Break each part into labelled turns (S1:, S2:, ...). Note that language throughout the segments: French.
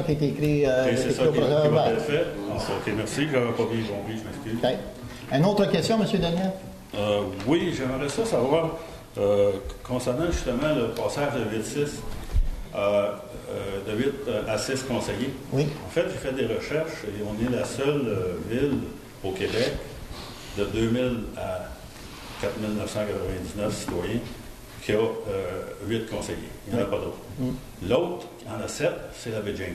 S1: qui a été écrit,
S2: c'est ça qui va être fait. OK, merci. Je n'avais pas bien compris, je m'excuse.
S1: Okay. Une autre question, M. Daniel?
S2: Oui, j'aimerais ça savoir, concernant justement le passage de 8-6, de 8 à 6 conseillers.
S1: Oui.
S2: En fait, j'ai fait des recherches et on est la seule ville au Québec de 2000 à 4999 citoyens qui a 8 conseillers. Il n'y en a pas d'autres. L'autre, il y en a 7, c'est la baie James.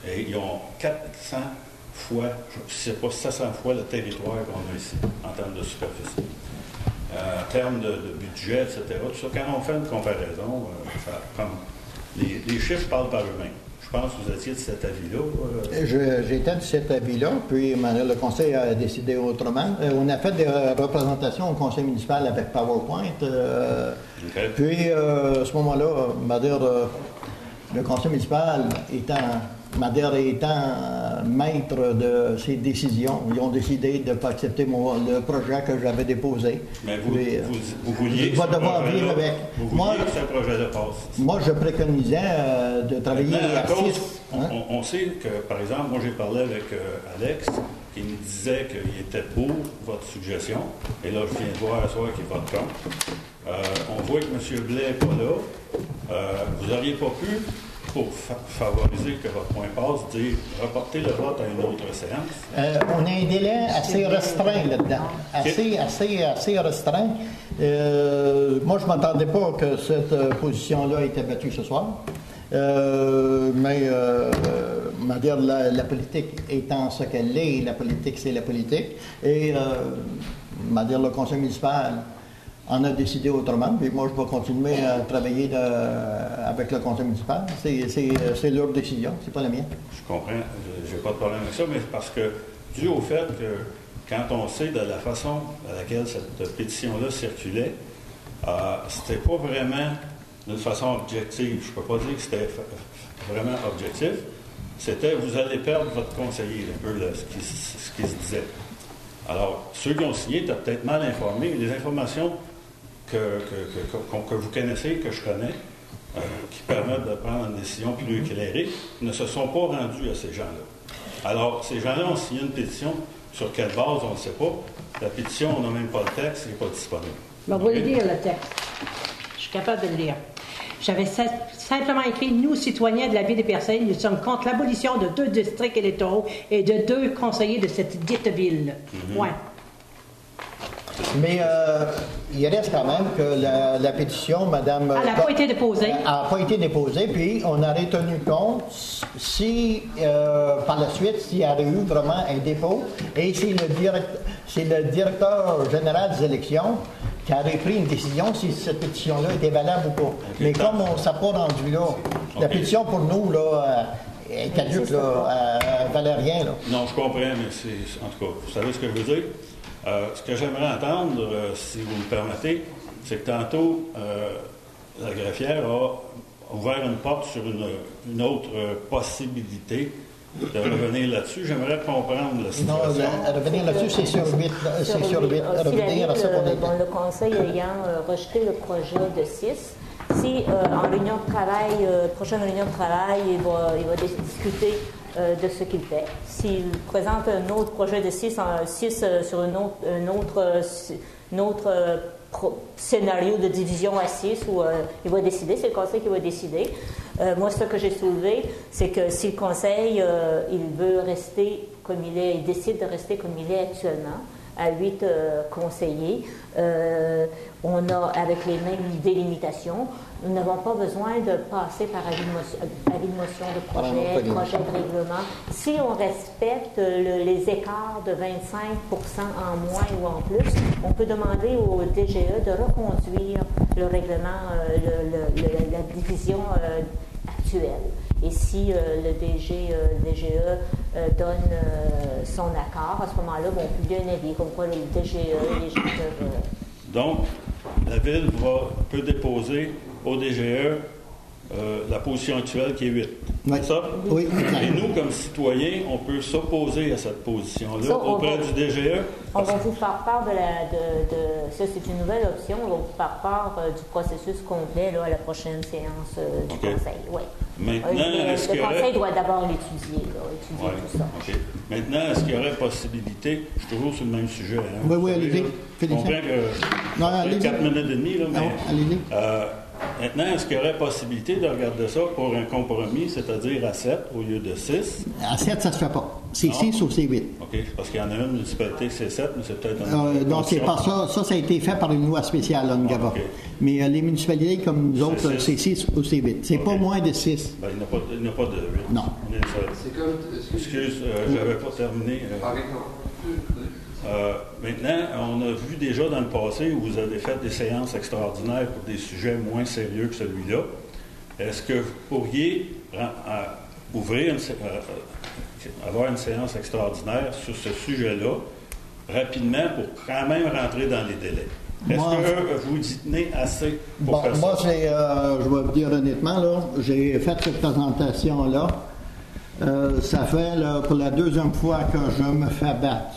S2: Et ils ont 400 fois, je ne sais pas, 700 fois le territoire qu'on a ici, en termes de superficie. En termes de budget, etc., tout ça, quand on fait une comparaison, les chiffres parlent par eux-mêmes. Je pense que vous étiez de cet avis-là.
S1: J'étais de cet avis-là, puis le conseil a décidé autrement. On a fait des représentations au conseil municipal avec PowerPoint.
S2: Okay.
S1: Puis, à ce moment-là, le conseil municipal étant maître de ses décisions, ils ont décidé de ne pas accepter le projet que j'avais déposé.
S2: Mais vous vouliez que ce projet-là passe.
S1: Moi, je préconisais de travailler à 6.
S2: On sait que, par exemple, moi j'ai parlé avec Alex, qui me disait qu'il était pour votre suggestion. Et là, je viens de voir à soir qu'il vote contre. On voit que M. Blais n'est pas là. Vous n'auriez pas pu, pour favoriser que votre point passe, dire reporter le vote à une autre séance?
S1: On a un délai assez restreint là-dedans. Assez restreint. Moi, je ne m'attendais pas que cette position-là ait été battue ce soir. Mais la politique étant ce qu'elle est, la politique, c'est la politique. Et le conseil municipal en a décidé autrement, puis moi je vais continuer à travailler avec le conseil municipal. C'est leur décision, c'est pas la mienne.
S2: Je comprends, j'ai pas de problème avec ça, mais parce que, dû au fait que quand on sait de la façon à laquelle cette pétition-là circulait, c'était pas vraiment d'une façon objective. Je peux pas dire que c'était vraiment objectif. C'était vous allez perdre votre conseiller, un peu ce qui se disait. Alors, ceux qui ont signé étaient peut-être mal informés. Les informations que vous connaissez, que je connais, qui permettent de prendre une décision plus éclairée, ne se sont pas rendues à ces gens-là. Alors, ces gens-là ont signé une pétition. Sur quelle base, on ne sait pas. La pétition, on n'a même pas le texte, il n'est pas disponible.
S3: On va lire le texte. Je suis capable de le lire. J'avais simplement écrit « Nous, citoyens de la ville de Percé, nous sommes contre l'abolition de 2 districts électoraux et de 2 conseillers de cette dite ville. » Point.
S1: Mais il reste quand même que la pétition, Madame...
S3: Elle n'a pas été déposée.
S1: Elle n'a pas été déposée, puis on aurait tenu compte si, par la suite, s'il y avait eu vraiment un dépôt, et c'est le directeur général des élections qui aurait pris une décision si cette pétition-là était valable ou pas. Okay, mais comme on ne s'est pas rendu là, la pétition pour nous, là, est caduque, là, elle ne valait rien. Là.
S2: Non, je comprends, mais en tout cas, vous savez ce que je veux dire? Ce que j'aimerais entendre, si vous me permettez, c'est que tantôt, la greffière a ouvert une porte sur une autre possibilité de revenir là-dessus. J'aimerais comprendre la situation.
S1: Non, revenir là-dessus, c'est sur 8. C'est sur 8. Revenir à ce qu'on est.
S4: Le conseil ayant rejeté le projet de 6, si en réunion de travail, prochaine réunion de travail, il va discuter de ce qu'il fait. S'il présente un autre projet de 6 sur un autre scénario de division à 6, où il va décider, c'est le conseil qui va décider. Moi, ce que j'ai soulevé, c'est que si le conseil, il veut rester comme il est, il décide de rester comme il est actuellement, à 8 conseillers, on a, avec les mêmes délimitations, nous n'avons pas besoin de passer par avis de motion de projet de règlement. Si on respecte les écarts de 25% en moins ou en plus, on peut demander au DGE de reconduire le règlement, la division actuelle. Et si le DGE donne son accord, à ce moment-là, on publie un avis, comme quoi le DGE, les gens peuvent...
S2: Donc, la Ville peut déposer au DGE la position actuelle qui est 8.
S1: Oui.
S2: C'est ça?
S1: Oui, exact.
S2: Et nous, comme citoyens, on peut s'opposer à cette position-là
S4: Ça,
S2: auprès du DGE.
S4: On va vous faire part ça, c'est une nouvelle option. On va vous faire part du processus complet là, à la prochaine séance du Conseil. Oui.
S2: Maintenant,
S4: le Conseil doit d'abord l'étudier, étudier
S2: Ouais,
S4: tout ça.
S2: OK. Maintenant, est-ce qu'il y aurait possibilité, je suis toujours sur le même sujet. Hein,
S1: Oui, allez-y.
S2: Je comprends
S1: Non,
S2: que
S1: allez-y.
S2: 4 minutes et demie, là, mais
S1: Non, allez-y.
S2: maintenant, est-ce qu'il y aurait possibilité de regarder ça pour un compromis, c'est-à-dire à 7 au lieu de 6?
S1: À 7, ça ne se fait pas. C'est
S2: Non.
S1: 6 ou c'est 8.
S2: OK, parce qu'il y en a une municipalité, c'est 7, mais c'est peut-être
S1: Non, c'est pas ça. Ça a été fait par une loi spéciale, là, Ngava.
S2: OK.
S1: Mais les municipalités comme nous autres,
S2: C'est
S1: c'est 6 ou c'est 8. C'est
S2: OK.
S1: pas moins de 6.
S2: Ben, il n'y a pas de 8.
S1: Non.
S5: C'est comme.
S2: Excuse, j'avais pas terminé. Maintenant, on a vu déjà dans le passé où vous avez fait des séances extraordinaires pour des sujets moins sérieux que celui-là. Est-ce que vous pourriez avoir une séance extraordinaire sur ce sujet-là rapidement pour quand même rentrer dans les délais? Est-ce que vous y tenez assez pour faire
S1: Moi,
S2: ça?
S1: je vais vous dire honnêtement, là, j'ai fait cette présentation-là. Ça fait là, pour la deuxième fois que je me fais battre